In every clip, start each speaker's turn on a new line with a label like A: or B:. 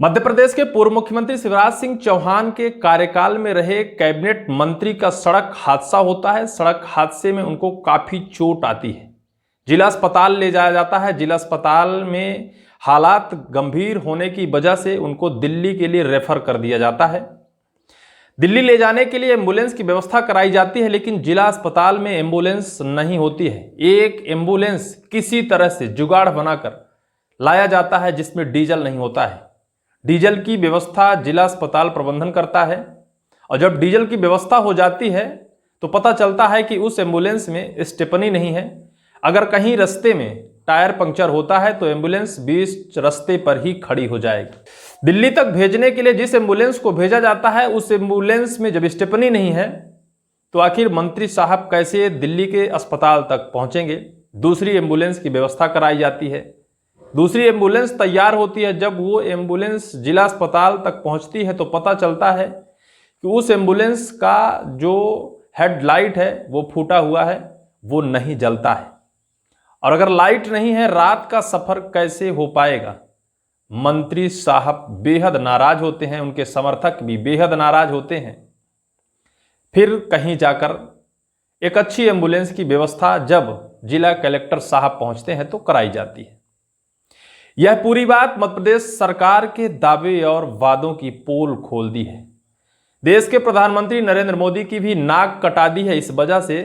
A: मध्य प्रदेश के पूर्व मुख्यमंत्री शिवराज सिंह चौहान के कार्यकाल में रहे कैबिनेट मंत्री का सड़क हादसा होता है। सड़क हादसे में उनको काफी चोट आती है, जिला अस्पताल ले जाया जाता है। जिला अस्पताल में हालात गंभीर होने की वजह से उनको दिल्ली के लिए रेफर कर दिया जाता है। दिल्ली ले जाने के लिए एम्बुलेंस की व्यवस्था कराई जाती है, लेकिन जिला अस्पताल में एम्बुलेंस नहीं होती है। एक एम्बुलेंस किसी तरह से जुगाड़ बनाकर लाया जाता है जिसमें डीजल नहीं होता है। डीजल की व्यवस्था जिला अस्पताल प्रबंधन करता है, और जब डीजल की व्यवस्था हो जाती है तो पता चलता है कि उस एम्बुलेंस में स्टेपनी नहीं है। अगर कहीं रास्ते में टायर पंक्चर होता है तो एम्बुलेंस बीच रास्ते पर ही खड़ी हो जाएगी। दिल्ली तक भेजने के लिए जिस एम्बुलेंस को भेजा जाता है उस एम्बुलेंस में जब स्टेपनी नहीं है तो आखिर मंत्री साहब कैसे दिल्ली के अस्पताल तक पहुंचेंगे। दूसरी एम्बुलेंस की व्यवस्था कराई जाती है। दूसरी एम्बुलेंस तैयार होती है। जब वो एम्बुलेंस जिला अस्पताल तक पहुंचती है तो पता चलता है कि उस एम्बुलेंस का जो हेडलाइट है वो फूटा हुआ है, वो नहीं जलता है। और अगर लाइट नहीं है, रात का सफर कैसे हो पाएगा। मंत्री साहब बेहद नाराज होते हैं, उनके समर्थक भी बेहद नाराज होते हैं। फिर कहीं जाकर एक अच्छी एम्बुलेंस की व्यवस्था जब जिला कलेक्टर साहब पहुंचते हैं तो कराई जाती है। यह पूरी बात मध्य प्रदेश सरकार के दावे और वादों की पोल खोल दी है। देश के प्रधानमंत्री नरेंद्र मोदी की भी नाक कटा दी है, इस वजह से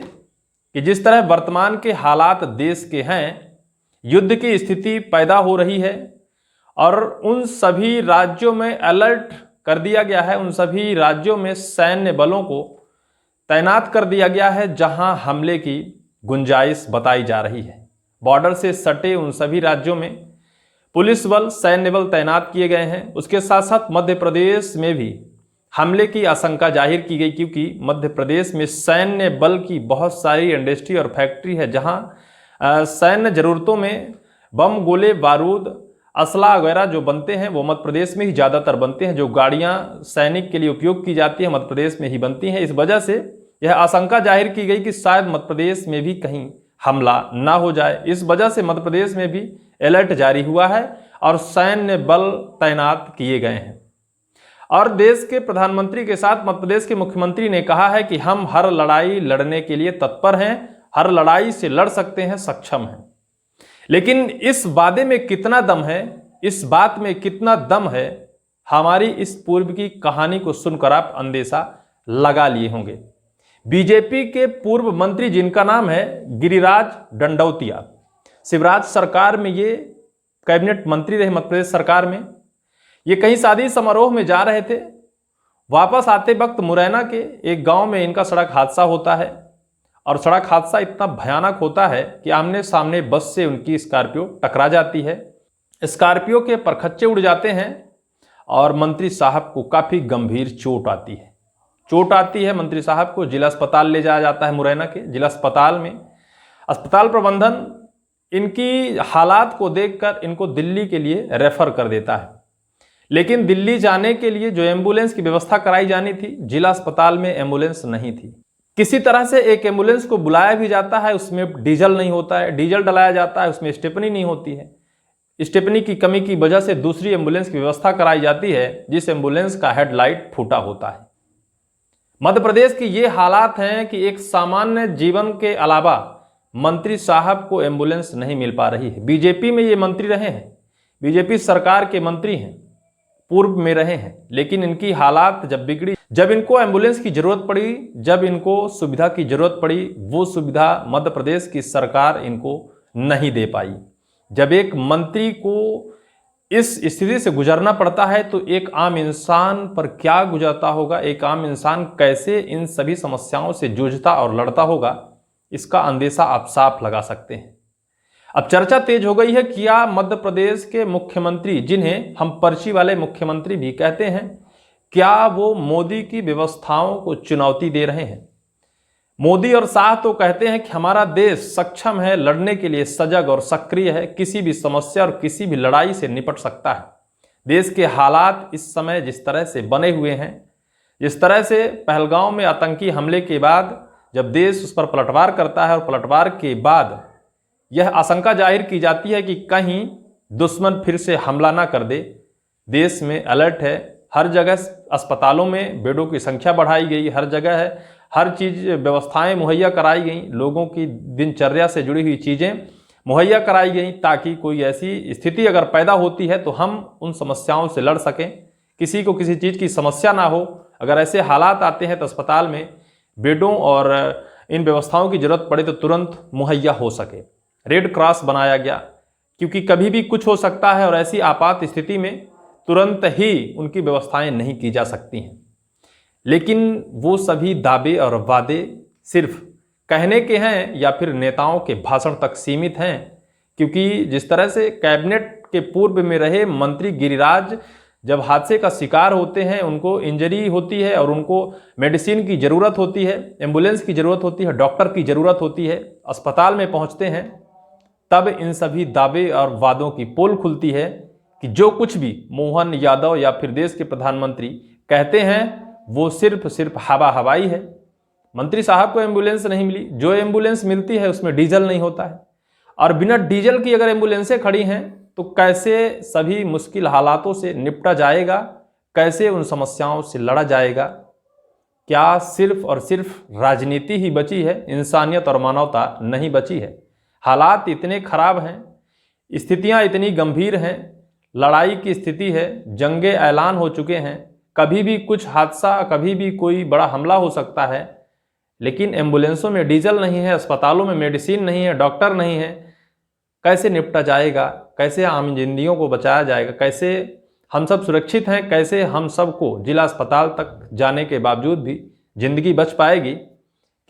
A: कि जिस तरह वर्तमान के हालात देश के हैं, युद्ध की स्थिति पैदा हो रही है और उन सभी राज्यों में अलर्ट कर दिया गया है। उन सभी राज्यों में सैन्य बलों को तैनात कर दिया गया है जहां हमले की गुंजाइश बताई जा रही है। बॉर्डर से सटे उन सभी राज्यों में पुलिस बल, सैन्य बल तैनात किए गए हैं। उसके साथ साथ मध्य प्रदेश में भी हमले की आशंका जाहिर की गई, क्योंकि मध्य प्रदेश में सैन्य बल की बहुत सारी इंडस्ट्री और फैक्ट्री है जहां सैन्य जरूरतों में बम, गोले, बारूद, असला वगैरह जो बनते हैं वो मध्य प्रदेश में ही ज़्यादातर बनते हैं। जो गाड़ियां सैनिक के लिए उपयोग की जाती है मध्य प्रदेश में ही बनती हैं। इस वजह से यह आशंका जाहिर की गई कि शायद मध्य प्रदेश में भी कहीं हमला ना हो जाए। इस वजह से मध्य प्रदेश में भी अलर्ट जारी हुआ है और सैन्य बल तैनात किए गए हैं। और देश के प्रधानमंत्री के साथ मध्य प्रदेश के मुख्यमंत्री ने कहा है कि हम हर लड़ाई लड़ने के लिए तत्पर हैं, हर लड़ाई से लड़ सकते हैं, सक्षम हैं। लेकिन इस वादे में कितना दम है, इस बात में कितना दम है, हमारी इस पूर्व की कहानी को सुनकर आप अंदेशा लगा लिए होंगे। बीजेपी के पूर्व मंत्री जिनका नाम है गिरिराज दंडौतिया, शिवराज सरकार में ये कैबिनेट मंत्री रहे मध्य प्रदेश सरकार में। ये कहीं शादी समारोह में जा रहे थे, वापस आते वक्त मुरैना के एक गांव में इनका सड़क हादसा होता है। और सड़क हादसा इतना भयानक होता है कि आमने सामने बस से उनकी स्कॉर्पियो टकरा जाती है। स्कॉर्पियो के परखच्चे उड़ जाते हैं और मंत्री साहब को काफ़ी गंभीर चोट आती है। चोट आती है मंत्री साहब को, जिला अस्पताल ले जाया जाता है। मुरैना के जिला अस्पताल में अस्पताल प्रबंधन इनकी हालात को देखकर इनको दिल्ली के लिए रेफर कर देता है। लेकिन दिल्ली जाने के लिए जो एम्बुलेंस की व्यवस्था कराई जानी थी, जिला अस्पताल में एम्बुलेंस नहीं थी। किसी तरह से एक एम्बुलेंस को बुलाया भी जाता है, उसमें डीजल नहीं होता है। डीजल डलाया जाता है, उसमें स्टेपनी नहीं होती है। स्टेपनी की कमी की वजह से दूसरी एम्बुलेंस की व्यवस्था कराई जाती है, जिस एम्बुलेंस का हेडलाइट फूटा होता है। मध्य प्रदेश की ये हालात हैं कि एक सामान्य जीवन के अलावा मंत्री साहब को एम्बुलेंस नहीं मिल पा रही है। बीजेपी में ये मंत्री रहे हैं, बीजेपी सरकार के मंत्री हैं, पूर्व में रहे हैं, लेकिन इनकी हालात जब बिगड़ी, जब इनको एम्बुलेंस की जरूरत पड़ी, जब इनको सुविधा की जरूरत पड़ी, वो सुविधा मध्य प्रदेश की सरकार इनको नहीं दे पाई। जब एक मंत्री को इस स्थिति से गुजरना पड़ता है तो एक आम इंसान पर क्या गुजरता होगा, एक आम इंसान कैसे इन सभी समस्याओं से जूझता और लड़ता होगा, इसका अंदेशा आप साफ लगा सकते हैं। अब चर्चा तेज हो गई है, क्या मध्य प्रदेश के मुख्यमंत्री, जिन्हें हम पर्ची वाले मुख्यमंत्री भी कहते हैं, क्या वो मोदी की व्यवस्थाओं को चुनौती दे रहे हैं। मोदी और शाह तो कहते हैं कि हमारा देश सक्षम है लड़ने के लिए, सजग और सक्रिय है, किसी भी समस्या और किसी भी लड़ाई से निपट सकता है। देश के हालात इस समय जिस तरह से बने हुए हैं, जिस तरह से पहलगांव में आतंकी हमले के बाद जब देश उस पर पलटवार करता है और पलटवार के बाद यह आशंका जाहिर की जाती है कि कहीं दुश्मन फिर से हमला ना कर दे, देश में अलर्ट है। हर जगह अस्पतालों में बेडों की संख्या बढ़ाई गई, हर जगह है, हर चीज़ व्यवस्थाएं मुहैया कराई गई, लोगों की दिनचर्या से जुड़ी हुई चीज़ें मुहैया कराई गई, ताकि कोई ऐसी स्थिति अगर पैदा होती है तो हम उन समस्याओं से लड़ सकें, किसी को किसी चीज़ की समस्या ना हो। अगर ऐसे हालात आते हैं तो अस्पताल में बेडों और इन व्यवस्थाओं की जरूरत पड़े तो तुरंत मुहैया हो सके। रेड क्रॉस बनाया गया, क्योंकि कभी भी कुछ हो सकता है और ऐसी आपात स्थिति में तुरंत ही उनकी व्यवस्थाएं नहीं की जा सकती हैं। लेकिन वो सभी दावे और वादे सिर्फ कहने के हैं या फिर नेताओं के भाषण तक सीमित हैं, क्योंकि जिस तरह से कैबिनेट के पूर्व में रहे मंत्री गिरिराज जब हादसे का शिकार होते हैं, उनको इंजरी होती है और उनको मेडिसिन की ज़रूरत होती है, एम्बुलेंस की ज़रूरत होती है, डॉक्टर की ज़रूरत होती है, अस्पताल में पहुंचते हैं, तब इन सभी दावे और वादों की पोल खुलती है कि जो कुछ भी मोहन यादव या फिर देश के प्रधानमंत्री कहते हैं वो सिर्फ हवा हवाई है। मंत्री साहब को एम्बुलेंस नहीं मिली, जो एम्बुलेंस मिलती है उसमें डीजल नहीं होता है, और बिना डीजल की अगर एम्बुलेंसें खड़ी हैं तो कैसे सभी मुश्किल हालातों से निपटा जाएगा, कैसे उन समस्याओं से लड़ा जाएगा? क्या सिर्फ और सिर्फ राजनीति ही बची है, इंसानियत और मानवता नहीं बची है? हालात इतने खराब हैं, स्थितियां इतनी गंभीर हैं, लड़ाई की स्थिति है, जंगे ऐलान हो चुके हैं, कभी भी कुछ हादसा, कभी भी कोई बड़ा हमला हो सकता है, लेकिन एम्बुलेंसों में डीजल नहीं है, अस्पतालों में मेडिसिन नहीं है, डॉक्टर नहीं है। कैसे निपटा जाएगा? कैसे आम जिंदगियों को बचाया जाएगा? कैसे हम सब सुरक्षित हैं? कैसे हम सबको जिला अस्पताल तक जाने के बावजूद भी जिंदगी बच पाएगी?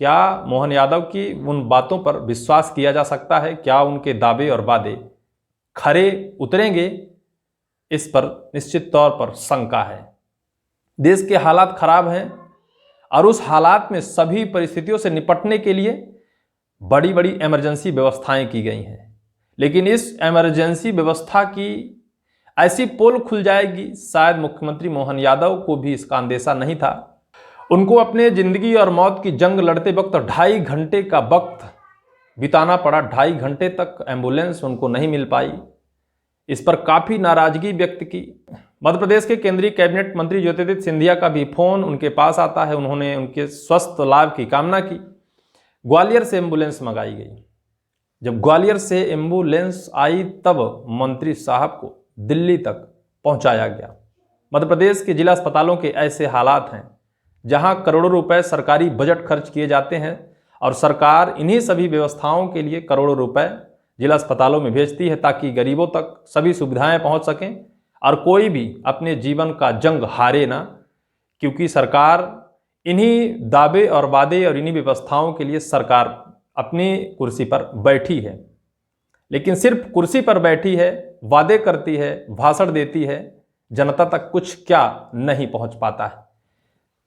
A: क्या मोहन यादव की उन बातों पर विश्वास किया जा सकता है? क्या उनके दावे और वादे खरे उतरेंगे? इस पर निश्चित तौर पर शंका है। देश के हालात खराब हैं और उस हालात में सभी परिस्थितियों से निपटने के लिए बड़ी बड़ी इमरजेंसी व्यवस्थाएं की गई हैं, लेकिन इस इमरजेंसी व्यवस्था की ऐसी पोल खुल जाएगी, शायद मुख्यमंत्री मोहन यादव को भी इसका अंदेशा नहीं था। उनको अपने जिंदगी और मौत की जंग लड़ते वक्त 2.5 घंटे का वक्त बिताना पड़ा, 2.5 घंटे तक एम्बुलेंस उनको नहीं मिल पाई। इस पर काफ़ी नाराजगी व्यक्त की। मध्य प्रदेश के केंद्रीय कैबिनेट मंत्री ज्योतिरादित्य सिंधिया का भी फोन उनके पास आता है, उन्होंने उनके स्वस्थ लाभ की कामना की। ग्वालियर से एम्बुलेंस मंगाई गई। जब ग्वालियर से एम्बुलेंस आई तब मंत्री साहब को दिल्ली तक पहुंचाया गया। मध्य प्रदेश के जिला अस्पतालों के ऐसे हालात हैं जहां करोड़ों रुपए सरकारी बजट खर्च किए जाते हैं और सरकार इन्हीं सभी व्यवस्थाओं के लिए करोड़ों रुपए जिला अस्पतालों में भेजती है, ताकि गरीबों तक सभी सुविधाएं पहुंच सकें और कोई भी अपने जीवन का जंग हारे ना, क्योंकि सरकार इन्हीं दावे और वादे और इन्हीं व्यवस्थाओं के लिए सरकार अपनी कुर्सी पर बैठी है। लेकिन सिर्फ कुर्सी पर बैठी है, वादे करती है, भाषण देती है, जनता तक कुछ क्या नहीं पहुंच पाता है।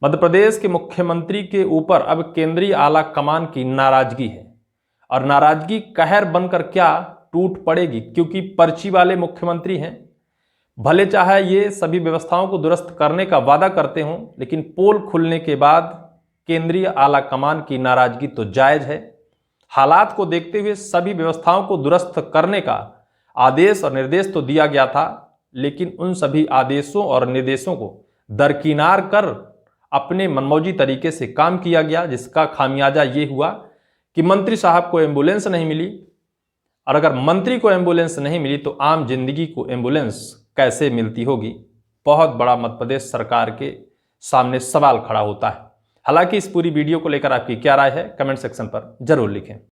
A: मध्य प्रदेश के मुख्यमंत्री के ऊपर अब केंद्रीय आला कमान की नाराजगी है, और नाराजगी कहर बनकर क्या टूट पड़ेगी, क्योंकि पर्ची वाले मुख्यमंत्री हैं। भले चाहे ये सभी व्यवस्थाओं को दुरुस्त करने का वादा करते हों, लेकिन पोल खुलने के बाद केंद्रीय आला कमान की नाराजगी तो जायज है। हालात को देखते हुए सभी व्यवस्थाओं को दुरुस्त करने का आदेश और निर्देश तो दिया गया था, लेकिन उन सभी आदेशों और निर्देशों को दरकिनार कर अपने मनमौजी तरीके से काम किया गया, जिसका खामियाजा ये हुआ कि मंत्री साहब को एम्बुलेंस नहीं मिली। और अगर मंत्री को एम्बुलेंस नहीं मिली तो आम जिंदगी को एम्बुलेंस कैसे मिलती होगी? बहुत बड़ा मध्य प्रदेश सरकार के सामने सवाल खड़ा होता है। हालांकि इस पूरी वीडियो को लेकर आपकी क्या राय है, कमेंट सेक्शन पर जरूर लिखें।